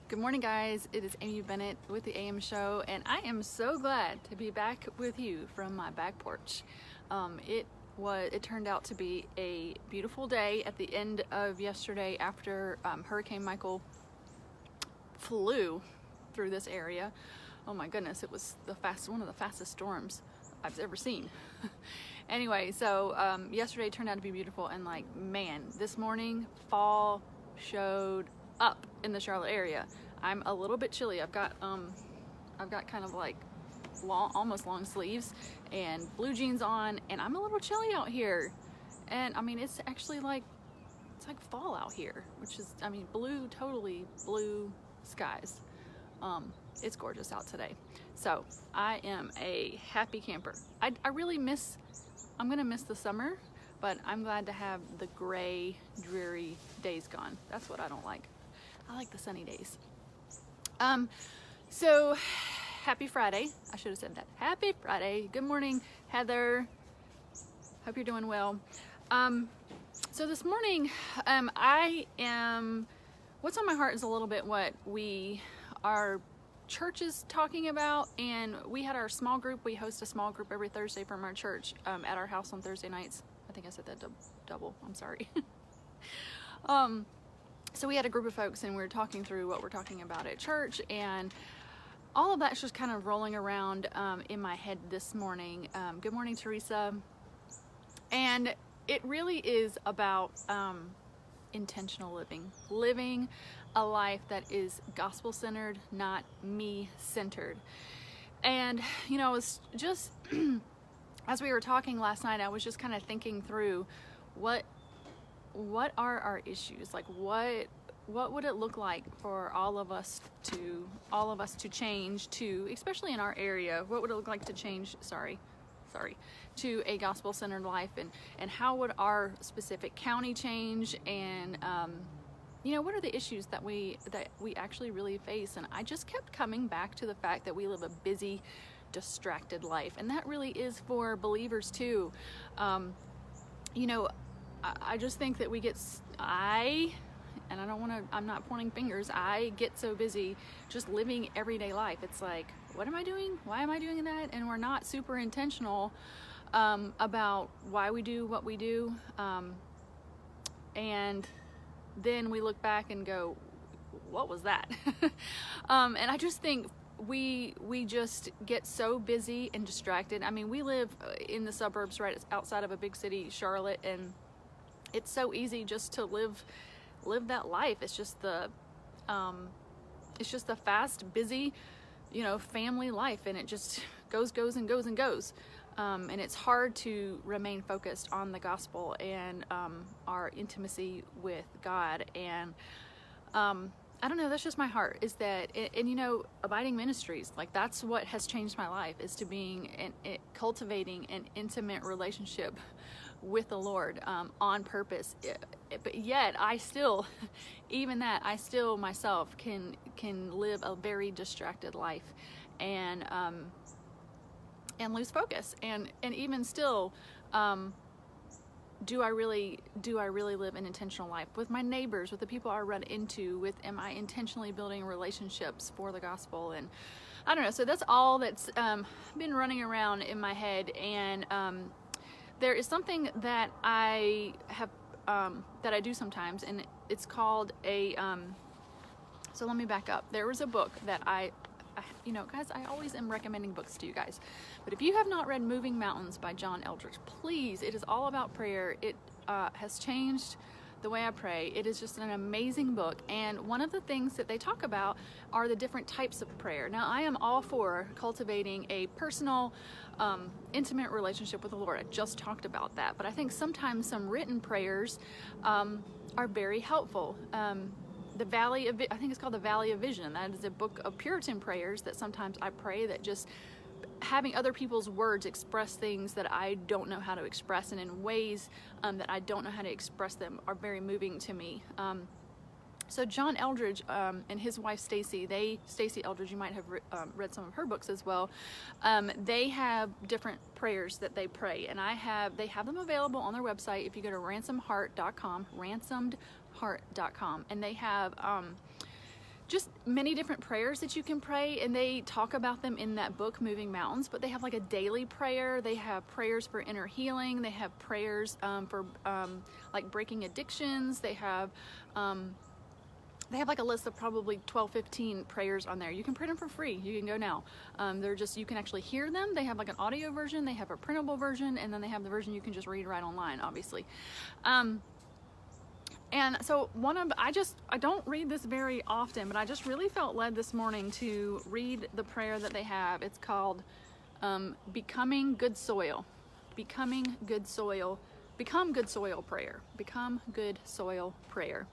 Good morning, guys. It is Amy Bennett with the AM Show, and I am so glad to be back with you from my back porch. It turned out to be a beautiful day at the end of yesterday after Hurricane Michael flew through this area. Oh my goodness, it was one of the fastest storms I've ever seen. Anyway, so yesterday turned out to be beautiful, and man, this morning fall showed up in the Charlotte area. I'm a little bit chilly. I've got kind of almost long sleeves and blue jeans on, and I'm a little chilly out here. And I mean, it's actually it's like fall out here, which is, I mean, totally blue skies. It's gorgeous out today. So I am a happy camper. I'm gonna miss the summer, but I'm glad to have the gray, dreary days gone. That's what I don't like. I like the sunny days. So happy Friday. I should have said that. Happy Friday. Good morning, Heather. Hope you're doing well. So this morning, what's on my heart is a little bit what our church is talking about, and we had our small group. We host a small group every Thursday from our church at our house on Thursday nights. I think I said that double. I'm sorry. So we had a group of folks, and we were talking through what we're talking about at church, and all of that's just kind of rolling around in my head this morning. Good morning, Teresa. And it really is about intentional living a life that is gospel-centered, not me-centered. And, it's just, as we were talking last night, I was just kind of thinking through what are our issues? What would it look like for all of us to change to, especially in our area, what would it look like to change, to a gospel-centered life, and how would our specific county change, and what are the issues that we actually really face? And I just kept coming back to the fact that we live a busy, distracted life, and that really is for believers too. I just think that I'm not pointing fingers, I get so busy just living everyday life. It's like, what am I doing? Why am I doing that? And we're not super intentional about why we do what we do. And then we look back and go, what was that? And I just think we just get so busy and distracted. I mean, we live in the suburbs right outside of a big city, Charlotte, and it's so easy just to live that life. It's just the fast, busy, family life, and it just goes. And it's hard to remain focused on the gospel and our intimacy with God. And I don't know, that's just my heart, is that, and Abiding Ministries, that's what has changed my life, is to cultivating an intimate relationship with the Lord on purpose. But yet I still, I still myself can live a very distracted life and lose focus. And even still, do I really live an intentional life with my neighbors, with the people I run into, am I intentionally building relationships for the gospel? And I don't know, so that's all that's been running around in my head. And there is something that I have that I do sometimes, and it's called so let me back up. There was a book that guys, I always am recommending books to you guys, but if you have not read Moving Mountains by John Eldredge, please, it is all about prayer. It has changed the way I pray. It is just an amazing book, and one of the things that they talk about are the different types of prayer. Now, I am all for cultivating a personal, intimate relationship with the Lord. I just talked about that, but I think sometimes some written prayers are very helpful. I think it's called The Valley of Vision. That is a book of Puritan prayers that sometimes I pray, that just having other people's words express things that I don't know how to express, and in ways that I don't know how to express them, are very moving to me. So John Eldredge and his wife Stacy Eldredge, you might have read some of her books as well. They have different prayers that they pray, and they have them available on their website. If you go to ransomedheart.com, and they have just many different prayers that you can pray, and they talk about them in that book, Moving Mountains. But they have like a daily prayer, they have prayers for inner healing, they have prayers for like breaking addictions, they have like a list of probably 12-15 prayers on there. You can print them for free. You can go now. They're just, you can actually hear them. They have like an audio version, they have a printable version, and then they have the version you can just read right online, obviously. And so I don't read this very often, but I just really felt led this morning to read the prayer that they have. It's called Becoming Good Soil. Becoming Good Soil. Become Good Soil Prayer. Become Good Soil Prayer.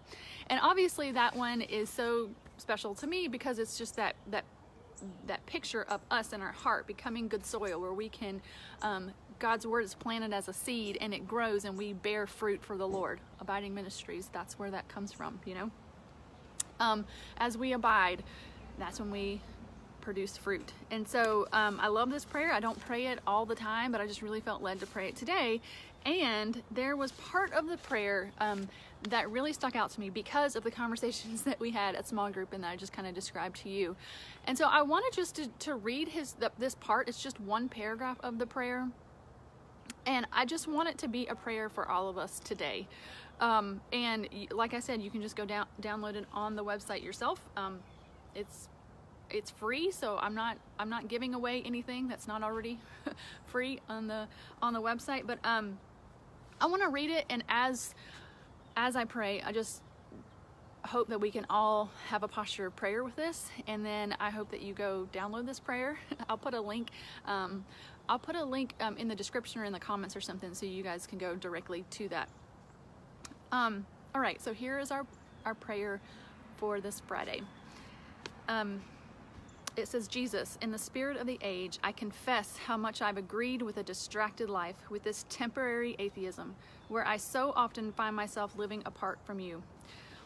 And obviously that one is so special to me because it's just that picture of us in our heart becoming good soil, where we can God's word is planted as a seed and it grows and we bear fruit for the Lord. Abiding Ministries, that's where that comes from, you know. As we abide, that's when we produce fruit. And so I love this prayer. I don't pray it all the time, but I just really felt led to pray it today. And there was part of the prayer that really stuck out to me because of the conversations that we had at small group and that I just kind of described to you. And so I wanted just to read this part. It's just one paragraph of the prayer. And I just want it to be a prayer for all of us today. And like I said, you can just go download it on the website yourself. It's free, so I'm not giving away anything that's not already free on the website. But I want to read it, and as I pray, I just hope that we can all have a posture of prayer with this. And then I hope that you go download this prayer. I'll put a link. I'll put a link in the description or in the comments or something, so you guys can go directly to that. All right, so here is our prayer for this Friday. It says, Jesus, in the spirit of the age, I confess how much I've agreed with a distracted life, with this temporary atheism, where I so often find myself living apart from you.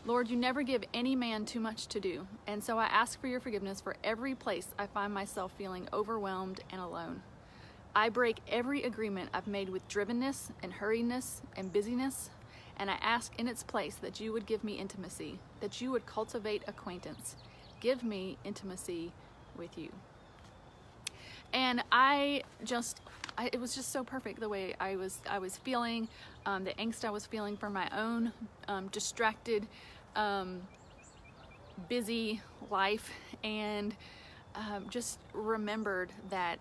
Lord, you never give any man too much to do, and so I ask for your forgiveness for every place I find myself feeling overwhelmed and alone. I break every agreement I've made with drivenness and hurriedness and busyness, and I ask in its place that you would give me intimacy, that you would cultivate acquaintance. Give me intimacy with you. And it was just so perfect the way I was feeling, the angst I was feeling from my own distracted, busy life, and just remembered that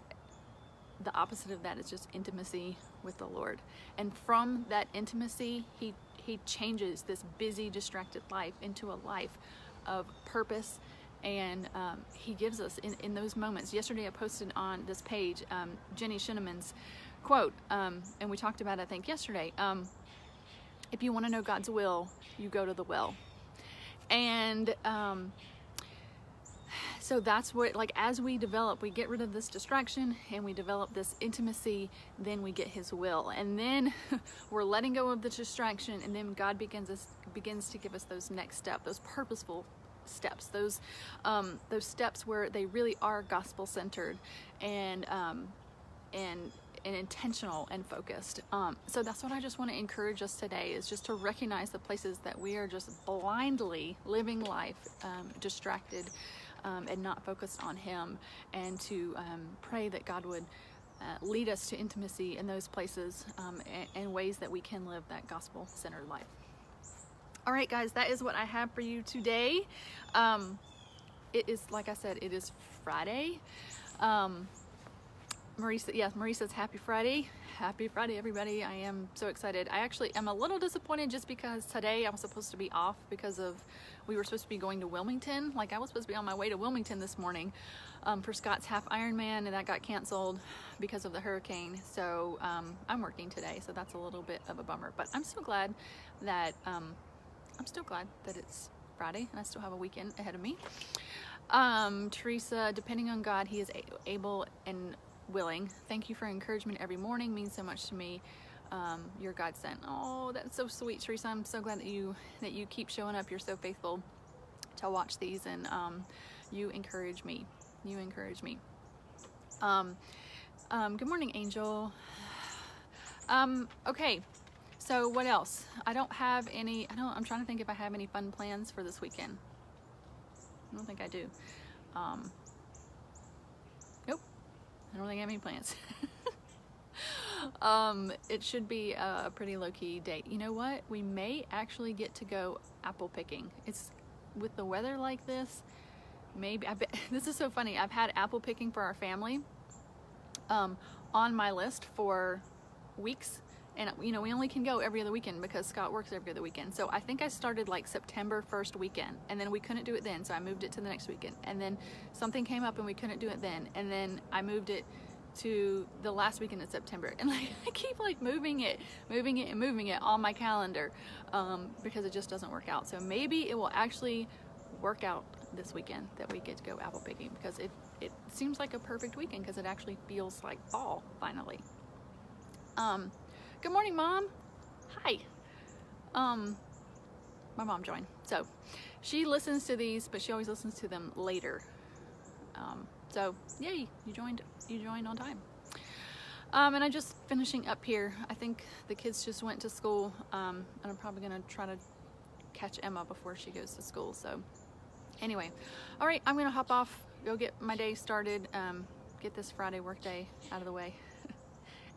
the opposite of that is just intimacy with the Lord. And from that intimacy, he changes this busy, distracted life into a life of purpose. And he gives us in those moments. Yesterday I posted on this page Jenny Shinneman's quote, and we talked about it, I think, yesterday. If you want to know God's will, you go to the well. And so that's what, like, as we get rid of this distraction and we develop this intimacy, then we get his will. And then we're letting go of the distraction, and then God begins to give us those next steps, those purposeful steps, those steps where they really are gospel centered and intentional and focused. So that's what I just want to encourage us today, is just to recognize the places that we are just blindly living life, distracted and not focused on him, and to pray that God would lead us to intimacy in those places and ways that we can live that gospel centered life. All right, guys, that is what I have for you today. It is, like I said, it is Friday. Marie says happy Friday. Happy Friday, everybody. I am so excited. I actually am a little disappointed just because today I was supposed to be off because we were supposed to be going to Wilmington. Like, I was supposed to be on my way to Wilmington this morning for Scott's half Ironman, and that got canceled because of the hurricane. So I'm working today, so that's a little bit of a bummer. But I'm so glad that it's Friday and I still have a weekend ahead of me. Teresa, depending on God, he is able and willing. Thank you for encouragement every morning. Means so much to me. Your God sent. Oh, that's so sweet, Teresa. I'm so glad that you keep showing up. You're so faithful to watch these, and you encourage me. Good morning, Angel. Okay. So what else? I'm trying to think if I have any fun plans for this weekend. I don't think I do. Nope, I don't think I have any plans. It should be a pretty low-key date. You know what? We may actually get to go apple picking. It's with the weather like this, maybe. This is so funny. I've had apple picking for our family on my list for weeks, and you know, we only can go every other weekend because Scott works every other weekend. So I think I started like September 1st weekend, and then we couldn't do it then, so I moved it to the next weekend, and then something came up and we couldn't do it then, and then I moved it to the last weekend in September, and like I keep like moving it on my calendar because it just doesn't work out. So maybe it will actually work out this weekend that we get to go apple picking, because it seems like a perfect weekend because it actually feels like fall finally. Good morning, Mom. Hi. My mom joined, so she listens to these, but she always listens to them later. So yay, you joined on time. And I'm just finishing up here. I think the kids just went to school, and I'm probably gonna try to catch Emma before she goes to school. So anyway, all right, I'm gonna hop off, go get my day started, get this Friday work day out of the way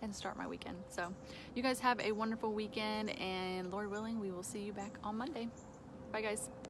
and start my weekend. So you guys have a wonderful weekend, and Lord willing, we will see you back on Monday. Bye guys.